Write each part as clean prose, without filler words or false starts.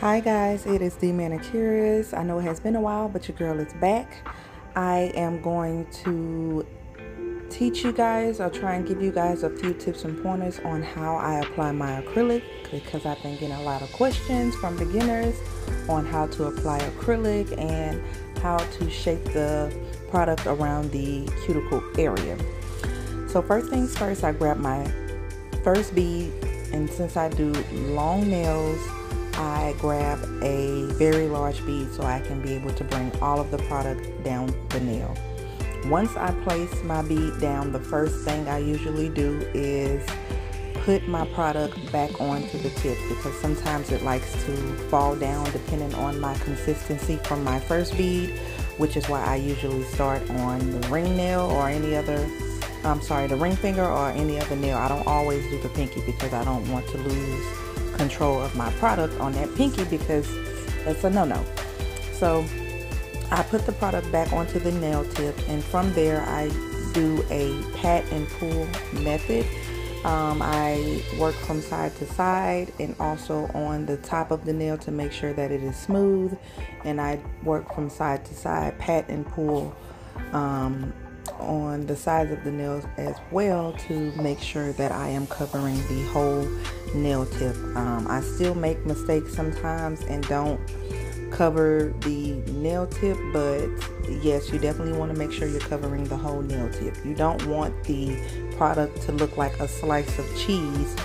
Hi guys, it is Dee Manicurist. I know it has been a while, but your girl is back. I am going to teach you guys or try and give you guys a few tips and pointers on how I apply my acrylic, because I've been getting a lot of questions from beginners on how to apply acrylic and how to shape the product around the cuticle area. So first things first, I grab my first bead, and since I do long nails, I grab a very large bead so I can be able to bring all of the product down the nail. Once I place my bead down, the first thing I usually do is put my product back onto the tip, because sometimes it likes to fall down depending on my consistency from my first bead, which is why I usually start on the ring nail or the ring finger or any other nail. I don't always do the pinky because I don't want to lose control of my product on that pinky, because that's a no-no. So I put the product back onto the nail tip, and from there I do a pat and pull method. I work from side to side and also on the top of the nail to make sure that it is smooth, and I work from side to side, pat and pull on the sides of the nails as well, to make sure that I am covering the whole nail tip. I still make mistakes sometimes and don't cover the nail tip, but yes, you definitely want to make sure you're covering the whole nail tip. You don't want the product to look like a slice of cheese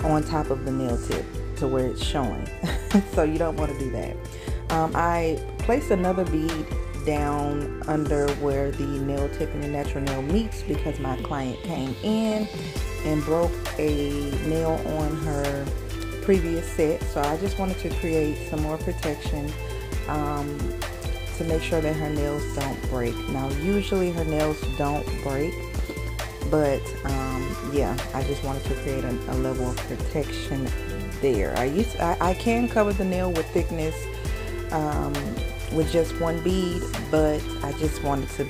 on top of the nail tip to where it's showing. So you don't want to do that. I placed another bead down under where the nail tip and the natural nail meets, because my client came in and broke a nail on her previous set. So I just wanted to create some more protection to make sure that her nails don't break. Now usually her nails don't break, but yeah, I just wanted to create a level of protection there. I can cover the nail with thickness with just one bead, but I just wanted to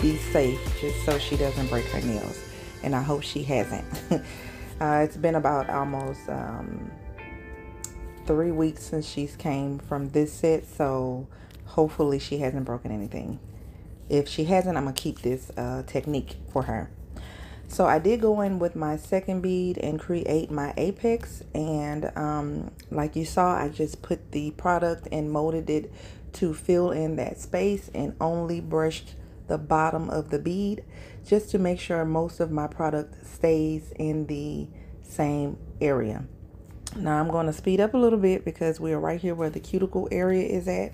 be safe just so she doesn't break her nails, and I hope she hasn't. It's been about almost 3 weeks since she's came from this set, so hopefully she hasn't broken anything. If she hasn't, I'm gonna keep this technique for her. So I did go in with my second bead and create my apex, and like you saw, I just put the product and molded it to fill in that space, and only brushed the bottom of the bead just to make sure most of my product stays in the same area. Now I'm going to speed up a little bit because we are right here where the cuticle area is at,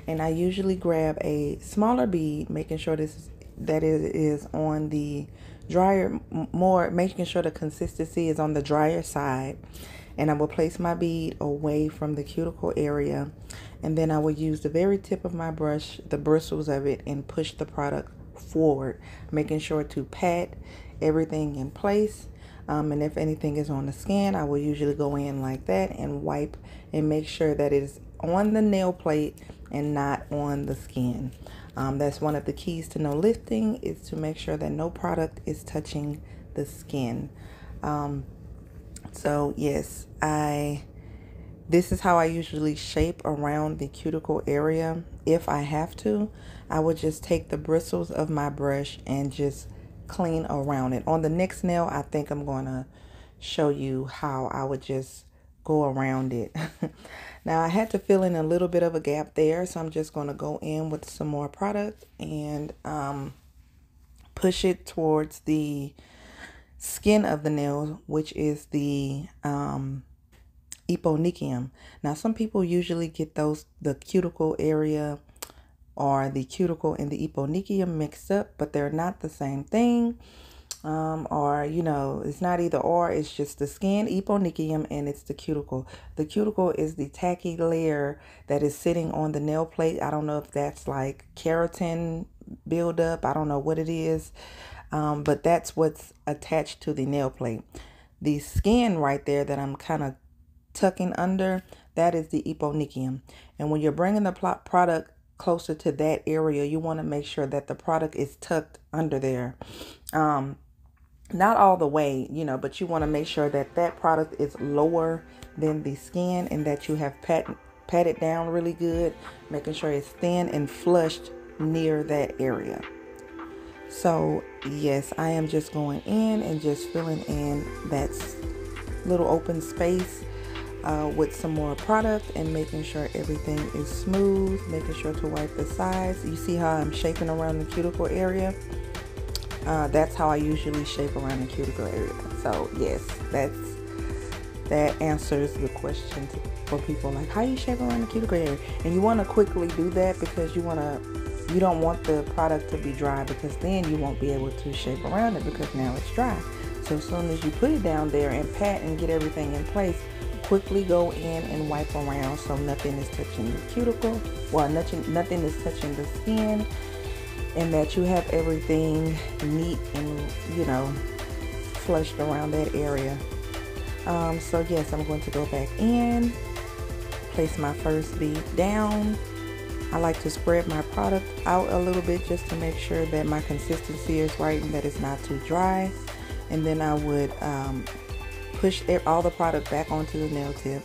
and I usually grab a smaller bead, making sure that it is on the drier, making sure the consistency is on the drier side, and I will place my bead away from the cuticle area, and then I will use the very tip of my brush, the bristles of it, and push the product forward, making sure to pat everything in place. And if anything is on the skin, I will usually go in like that and wipe and make sure that it is on the nail plate and not on the skin. That's one of the keys to no lifting, is to make sure that no product is touching the skin. So yes, this is how I usually shape around the cuticle area. If I have to, I would just take the bristles of my brush and just clean around it. On the next nail, I think I'm going to show you how I would just go around it. Now I had to fill in a little bit of a gap there, so I'm just going to go in with some more product and push it towards the skin of the nail, which is the eponychium. Now some people usually get the cuticle area or the cuticle and the eponychium mixed up, but they're not the same thing. Or it's not either or, it's just the skin, eponychium, and it's the cuticle. The cuticle is the tacky layer that is sitting on the nail plate. I don't know if that's like keratin buildup, I don't know what it is, but that's what's attached to the nail plate. The skin right there that I'm kind of tucking under, that is the eponychium. And when you're bringing the product closer to that area, you want to make sure that the product is tucked under there. Not all the way, but you want to make sure that that product is lower than the skin, and that you have patted down really good, making sure it's thin and flushed near that area. So yes, I am just going in and just filling in that little open space with some more product and making sure everything is smooth, making sure to wipe the sides. You see how I'm shaping around the cuticle area? That's how I usually shape around the cuticle area. So yes, that answers the question for people like, how you shape around the cuticle area? And you want to quickly do that because you don't want the product to be dry, because then you won't be able to shape around it because now it's dry. So as soon as you put it down there and pat and get everything in place, quickly go in and wipe around so nothing is touching the cuticle, well, nothing is touching the skin, and that you have everything neat and flushed around that area. So yes, I'm going to go back in, place my first bead down. I like to spread my product out a little bit just to make sure that my consistency is right and that it's not too dry. And then I would push all the product back onto the nail tip,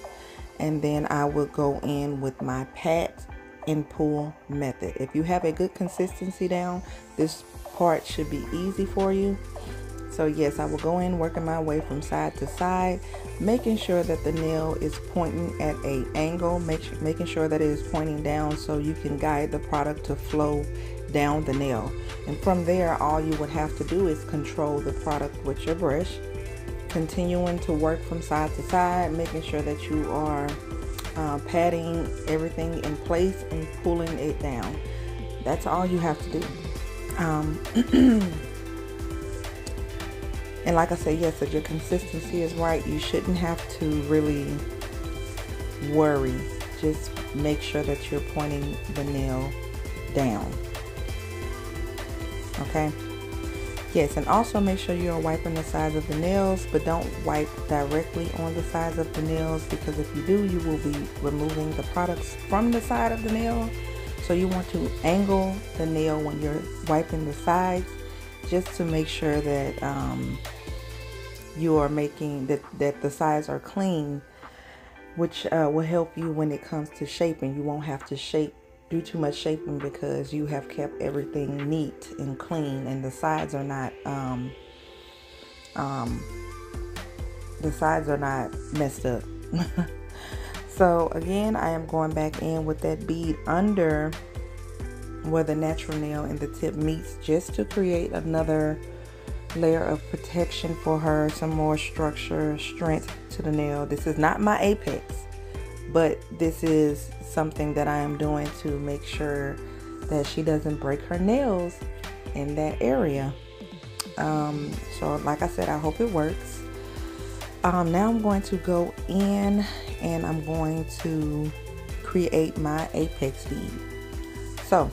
and then I would go in with my pat and pull method. If you have a good consistency down, this part should be easy for you. So yes, I will go in working my way from side to side, making sure that the nail is pointing at an angle, making sure that it is pointing down so you can guide the product to flow down the nail. And from there, all you would have to do is control the product with your brush, continuing to work from side to side, making sure that you are patting everything in place and pulling it down. That's all you have to do. And like I said, yes, if your consistency is right, you shouldn't have to really worry. Just make sure that you're pointing the nail down. Okay? Yes, and also make sure you're wiping the sides of the nails, but don't wipe directly on the sides of the nails, because if you do, you will be removing the products from the side of the nail. So you want to angle the nail when you're wiping the sides, just to make sure that you are making that the sides are clean, which will help you when it comes to shaping. You won't have to do too much shaping because you have kept everything neat and clean, and the sides are not messed up. So again, I am going back in with that bead under where the natural nail and the tip meets, just to create another layer of protection for her, some more structure, strength to the nail. This is not my apex, but this is something that I am doing to make sure that she doesn't break her nails in that area. So like I said, I hope it works. Now I'm going to go in and I'm going to create my apex bead. So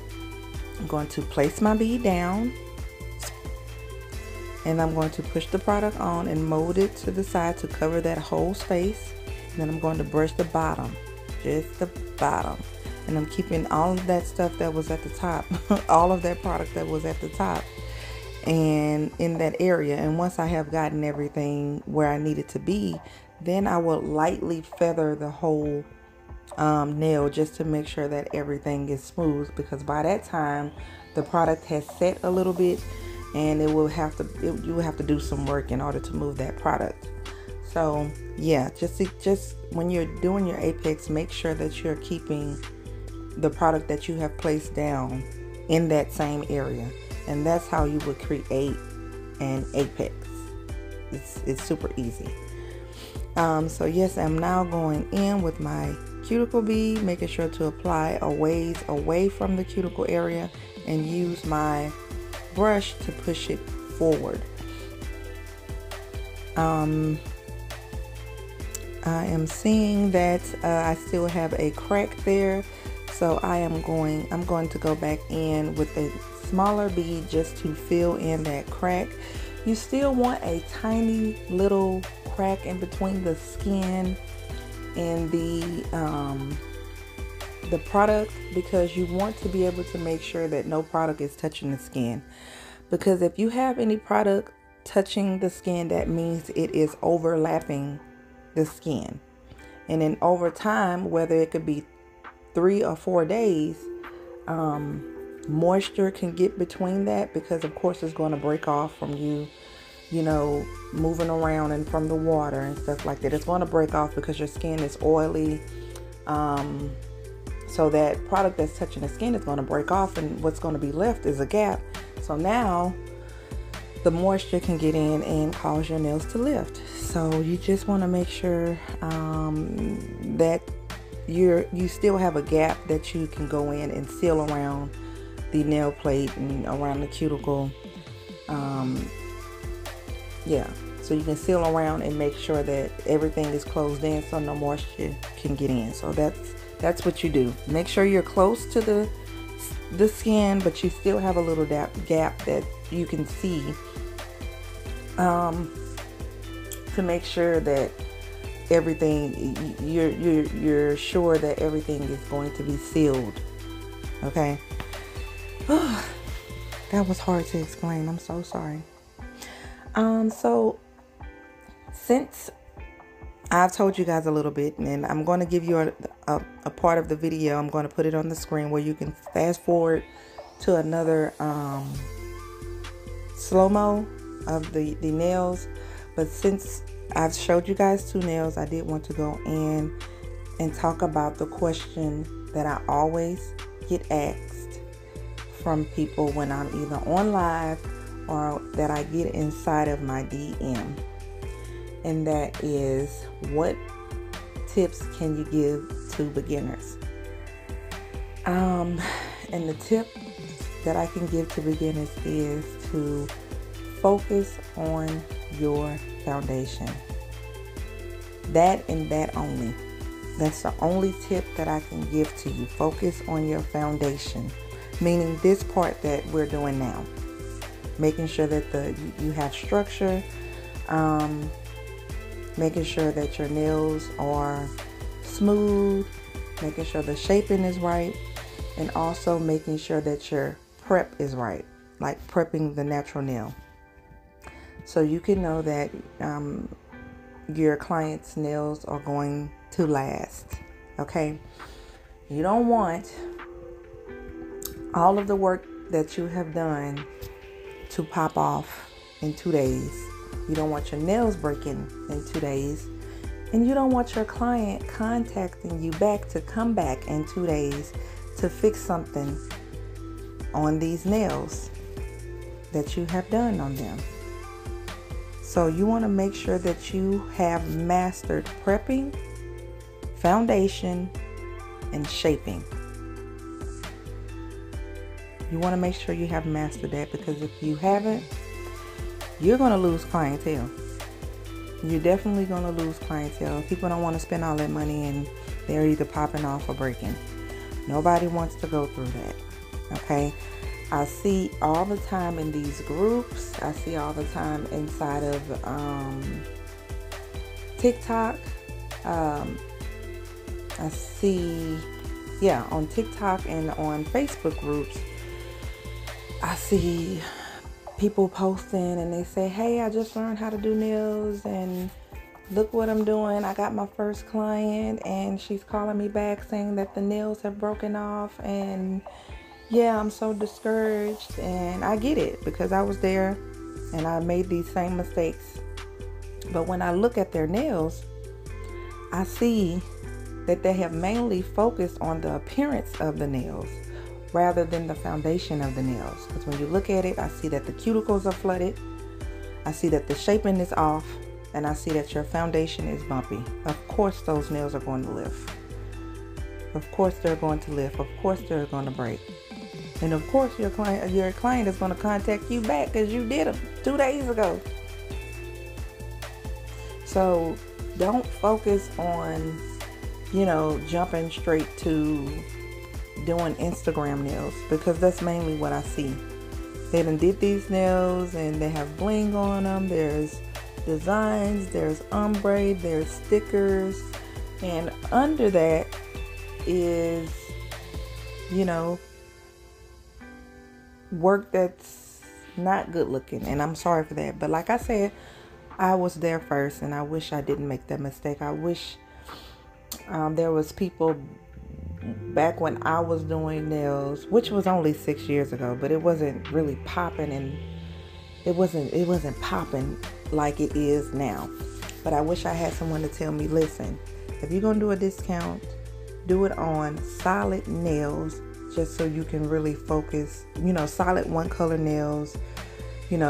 I'm going to place my bead down, and I'm going to push the product on and mold it to the side to cover that whole space. And then I'm going to brush the bottom, just the bottom. And I'm keeping all of that stuff that was at the top, all of that product that was at the top and in that area. And once I have gotten everything where I need it to be, then I will lightly feather the whole nail, just to make sure that everything is smooth, because by that time the product has set a little bit, and you will have to do some work in order to move that product. So yeah, just when you're doing your apex, make sure that you're keeping the product that you have placed down in that same area, and that's how you would create an apex. It's super easy. So yes, I'm now going in with my cuticle bead, making sure to apply a ways away from the cuticle area, and use my brush to push it forward. I am seeing that I still have a crack there, so I'm going to go back in with a smaller bead just to fill in that crack. You still want a tiny little crack in between the skin and the product, because you want to be able to make sure that no product is touching the skin. Because if you have any product touching the skin, that means it is overlapping the skin, And then over time, whether it could be 3 or 4 days, moisture can get between that, because of course it's going to break off from you moving around and from the water and stuff like that. It's going to break off because your skin is oily. So that product that's touching the skin is going to break off, and what's going to be left is a gap. So now the moisture can get in and cause your nails to lift. So you just want to make sure that you still have a gap that you can go in and seal around the nail plate and around the cuticle. So you can seal around and make sure that everything is closed in so no moisture can get in. So that's what you do. Make sure you're close to the skin, but you still have a little gap that you can see, to make sure that everything, you're sure that everything is going to be sealed. Okay. That was hard to explain. I'm so sorry. So since I've told you guys a little bit, and I'm going to give you a part of the video, I'm going to put it on the screen where you can fast forward to another slow-mo of the nails. But since I've showed you guys 2 nails, I did want to go in and talk about the question that I always get asked from people when I'm either on live or that I get inside of my DM. And that is, what tips can you give to beginners? And the tip that I can give to beginners is to focus on your foundation. That and that only. That's the only tip that I can give to you. Focus on your foundation. Meaning this part that we're doing now. Making sure that you have structure. Making sure that your nails are smooth. Making sure the shaping is right. And also making sure that your prep is right. Like prepping the natural nail. So you can know that your client's nails are going to last. Okay? You don't want all of the work that you have done to pop off in 2 days. You don't want your nails breaking in 2 days. And you don't want your client contacting you back to come back in 2 days to fix something on these nails that you have done on them. So you want to make sure that you have mastered prepping, foundation, and shaping. You want to make sure you have mastered that, because if you haven't, you're going to lose clientele. You're definitely going to lose clientele. People don't want to spend all that money and they're either popping off or breaking. Nobody wants to go through that. Okay? I see all the time in these groups. I see all the time inside of TikTok. I see, on TikTok and on Facebook groups, I see people posting and they say, hey, I just learned how to do nails and look what I'm doing. I got my first client and she's calling me back saying that the nails have broken off, and I'm so discouraged. And I get it, because I was there and I made these same mistakes. But when I look at their nails, I see that they have mainly focused on the appearance of the nails rather than the foundation of the nails. Because when you look at it, I see that the cuticles are flooded. I see that the shaping is off. And I see that your foundation is bumpy. Of course those nails are going to lift. Of course they're going to lift. Of course they're going to break. And of course your client is going to contact you back because you did them 2 days ago. So don't focus on, jumping straight to doing Instagram nails, because that's mainly what I see. They done did these nails and they have bling on them. There's designs, there's ombre, there's stickers, and under that is, work that's not good looking. And I'm sorry for that, but like I said, I was there first and I wish I didn't make that mistake. I wish There was people back when I was doing nails, which was only 6 years ago, but it wasn't really popping, and it wasn't popping like it is now. But I wish I had someone to tell me, listen, if you're gonna do a discount, do it on solid nails, just so you can really focus, solid one color nails,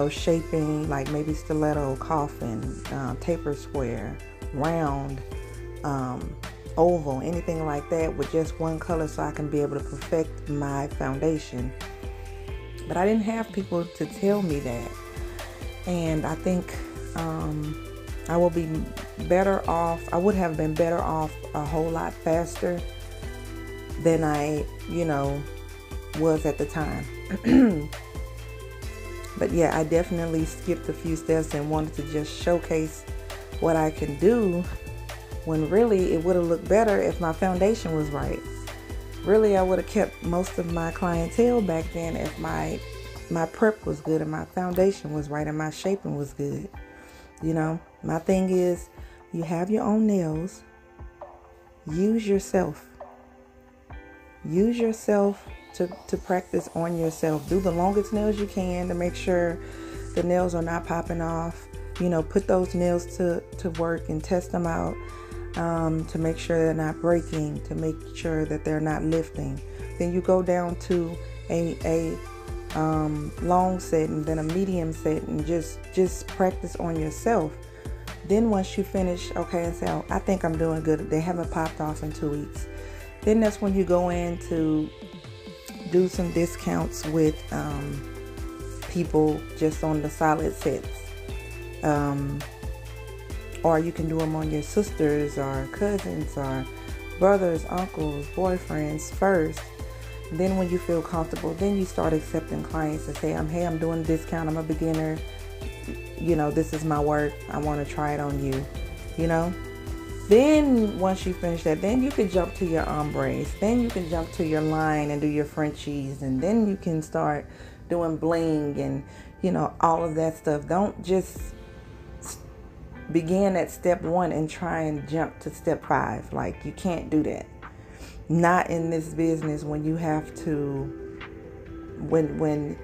shaping, like maybe stiletto, coffin, taper square, round, oval, anything like that with just one color, so I can be able to perfect my foundation. But I didn't have people to tell me that, and I think I will be better off. I would have been better off a whole lot faster than I was at the time. But yeah, I definitely skipped a few steps and wanted to just showcase what I can do, when really it would have looked better if my foundation was right. Really, I would have kept most of my clientele back then if my prep was good and my foundation was right and my shaping was good. My thing is, you have your own nails. Use yourself. Use yourself to practice on yourself. Do the longest nails you can to make sure the nails are not popping off. Put those nails to work and test them out, to make sure they're not breaking, to make sure that they're not lifting. Then you go down to a long set and then a medium set, and just practice on yourself. Then once you finish, okay, so I think I'm doing good. They haven't popped off in 2 weeks. Then that's when you go in to do some discounts with people just on the solid sets. Or you can do them on your sisters or cousins or brothers, uncles, boyfriends first. Then when you feel comfortable, then you start accepting clients and say, hey, I'm doing a discount. I'm a beginner. This is my work. I want to try it on you. Then once you finish that, then you can jump to your ombres. Then you can jump to your line and do your Frenchies. And then you can start doing bling and, all of that stuff. Don't just begin at step 1 and try and jump to step 5. Like, you can't do that. Not in this business, when you have to, when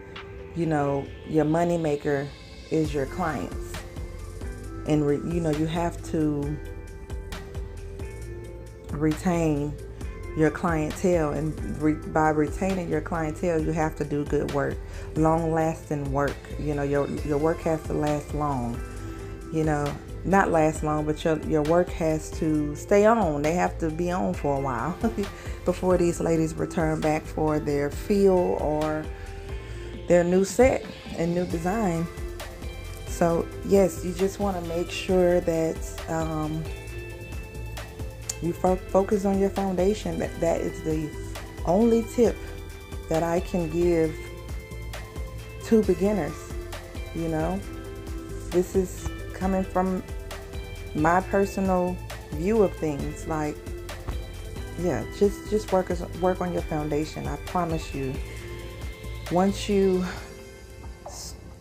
your money maker is your clients, and you have to retain your clientele, and by retaining your clientele, you have to do good work, long-lasting work. Your work has to last long. Not last long, but your work has to stay on. They have to be on for a while before these ladies return back for their feel or their new set and new design. So yes, you just want to make sure that you focus on your foundation. That is the only tip that I can give to beginners. This is coming from my personal view of things. Like, yeah, just work on your foundation. I promise you, once you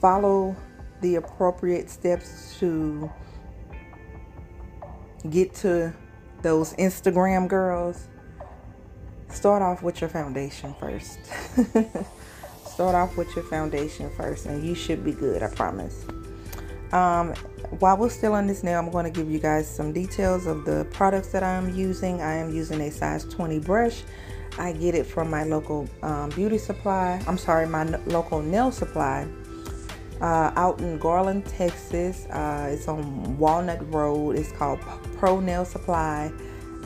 follow the appropriate steps to get to those Instagram girls, start off with your foundation first. Start off with your foundation first, and you should be good, I promise. While we're still on this nail, I'm going to give you guys some details of the products that I'm using. I am using a size 20 brush. I get it from my local beauty supply. My local nail supply out in Garland, Texas. It's on Walnut Road. It's called Pro Nail Supply.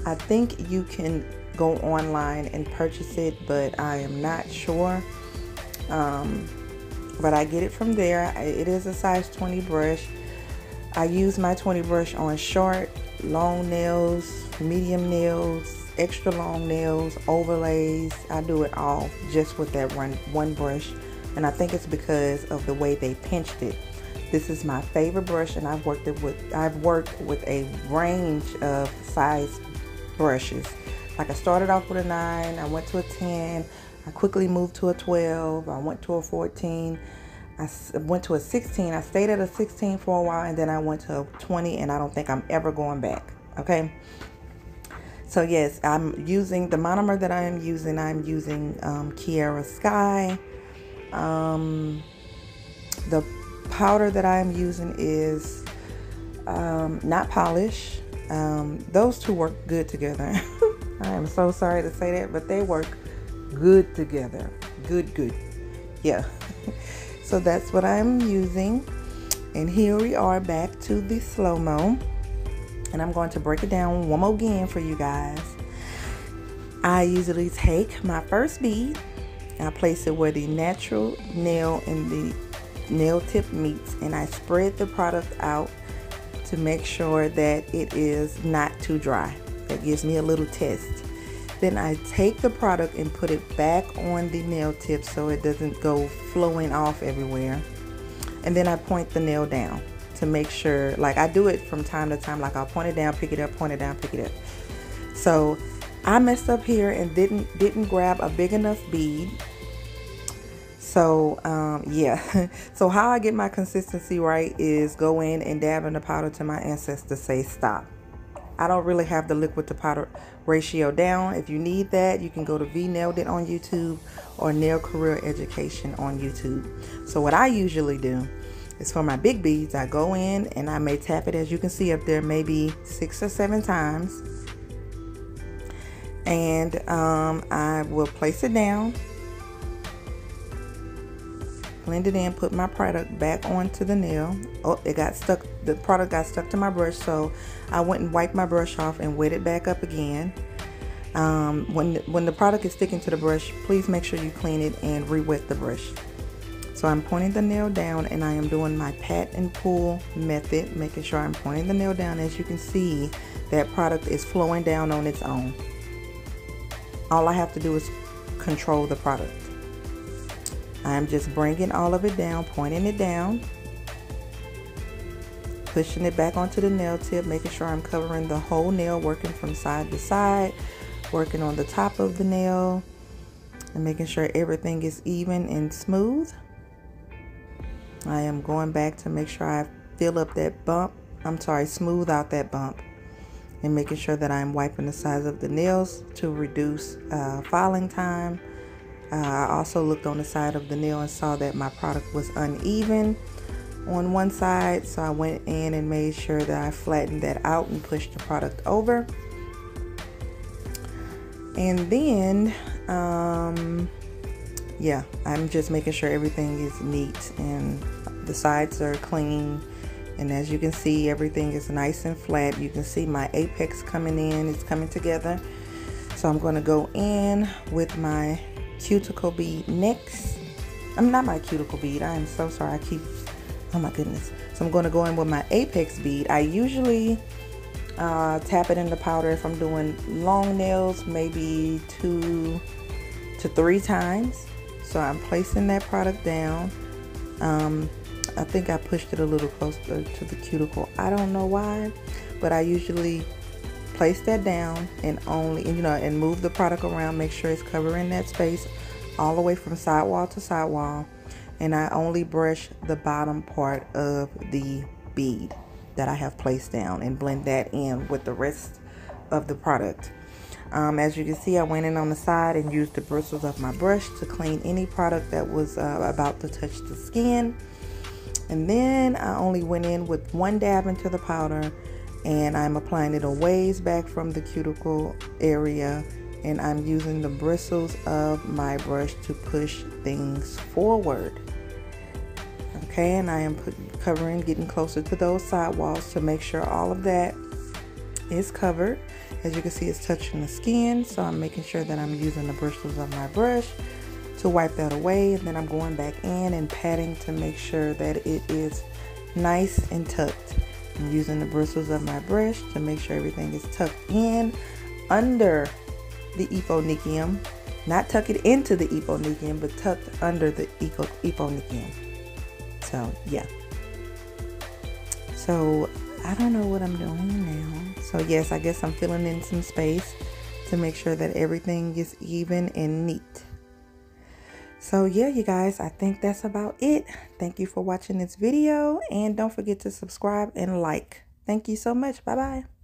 I think you can go online and purchase it, but I am not sure. But I get it from there. It is a size 20 brush. I use my 20 brush on short, long nails, medium nails, extra long nails, overlays. I do it all just with that one brush. And I think it's because of the way they pinched it. This is my favorite brush, and I've worked with a range of size brushes. Like, I started off with a 9, I went to a 10, I quickly moved to a 12, I went to a 14, I went to a 16, I stayed at a 16 for a while, and then I went to a 20, and I don't think I'm ever going back, okay? So yes, I'm using the monomer that I'm using Kiara Sky. The powder that I'm using is not polish. Those two work good together. I am so sorry to say that, but they work good together. Good. Yeah. So that's what I'm using. And here we are back to the slow-mo. And I'm going to break it down one more again for you guys. I usually take my first bead, I place it where the natural nail and the nail tip meets, and I spread the product out to make sure that it is not too dry. That gives me a little test. Then I take the product and put it back on the nail tip so it doesn't go flowing off everywhere. And then I point the nail down to make sure, like I do it from time to time, like I'll point it down, pick it up, point it down, pick it up. So I messed up here and didn't grab a big enough bead. So yeah. So how I get my consistency right is go in and dab in the powder to my ancestors say stop. I don't really have the liquid to powder ratio down. If you need that, you can go to V Nailed It on YouTube or Nail Career Education on YouTube. So what I usually do is for my big beads, I go in and I may tap it, as you can see up there, maybe 6 or 7 times. And I will place it down, blend it in, put my product back onto the nail. Oh, it got stuck. The product got stuck to my brush, so I went and wiped my brush off and wet it back up again. When the product is sticking to the brush, please make sure you clean it and re-wet the brush. So I'm pointing the nail down and I am doing my pat and pull method, making sure I'm pointing the nail down. As you can see, that product is flowing down on its own. All I have to do is control the product. I'm just bringing all of it down, pointing it down, pushing it back onto the nail tip, making sure I'm covering the whole nail, working from side to side, working on the top of the nail, and making sure everything is even and smooth. I am going back to make sure I fill up that bump. Smooth out that bump, and making sure that I'm wiping the sides of the nails to reduce filing time. I also looked on the side of the nail and saw that my product was uneven on one side, so I went in and made sure that I flattened that out and pushed the product over. And then yeah, I'm just making sure everything is neat and the sides are clean. And as you can see, everything is nice and flat. You can see my apex coming in, it's coming together. So I'm going to go in with my cuticle bead next. I'm not my cuticle bead. I am so sorry. Oh my goodness. So I'm going to go in with my apex bead. I usually tap it in the powder if I'm doing long nails, maybe 2 to 3 times. So I'm placing that product down. I think I pushed it a little closer to the cuticle. I don't know why, but I usually place that down and and move the product around, make sure it's covering that space all the way from sidewall to sidewall. And I only brush the bottom part of the bead that I have placed down and blend that in with the rest of the product. As you can see, I went in on the side and used the bristles of my brush to clean any product that was about to touch the skin. And then I only went in with 1 dab into the powder, and I'm applying it a ways back from the cuticle area, and I'm using the bristles of my brush to push things forward. Okay, and I am covering, getting closer to those side walls to make sure all of that is covered. As you can see, it's touching the skin, so I'm making sure that I'm using the bristles of my brush to wipe that away. And then I'm going back in and patting to make sure that it is nice and tucked. I'm using the bristles of my brush to make sure everything is tucked in under the eponychium. Not tuck it into the eponychium, but tucked under the eponychium. So yeah. So I don't know what I'm doing now. So yes, I guess I'm filling in some space to make sure that everything is even and neat. So yeah, you guys, I think that's about it. Thank you for watching this video, and don't forget to subscribe and like. Thank you so much. Bye bye.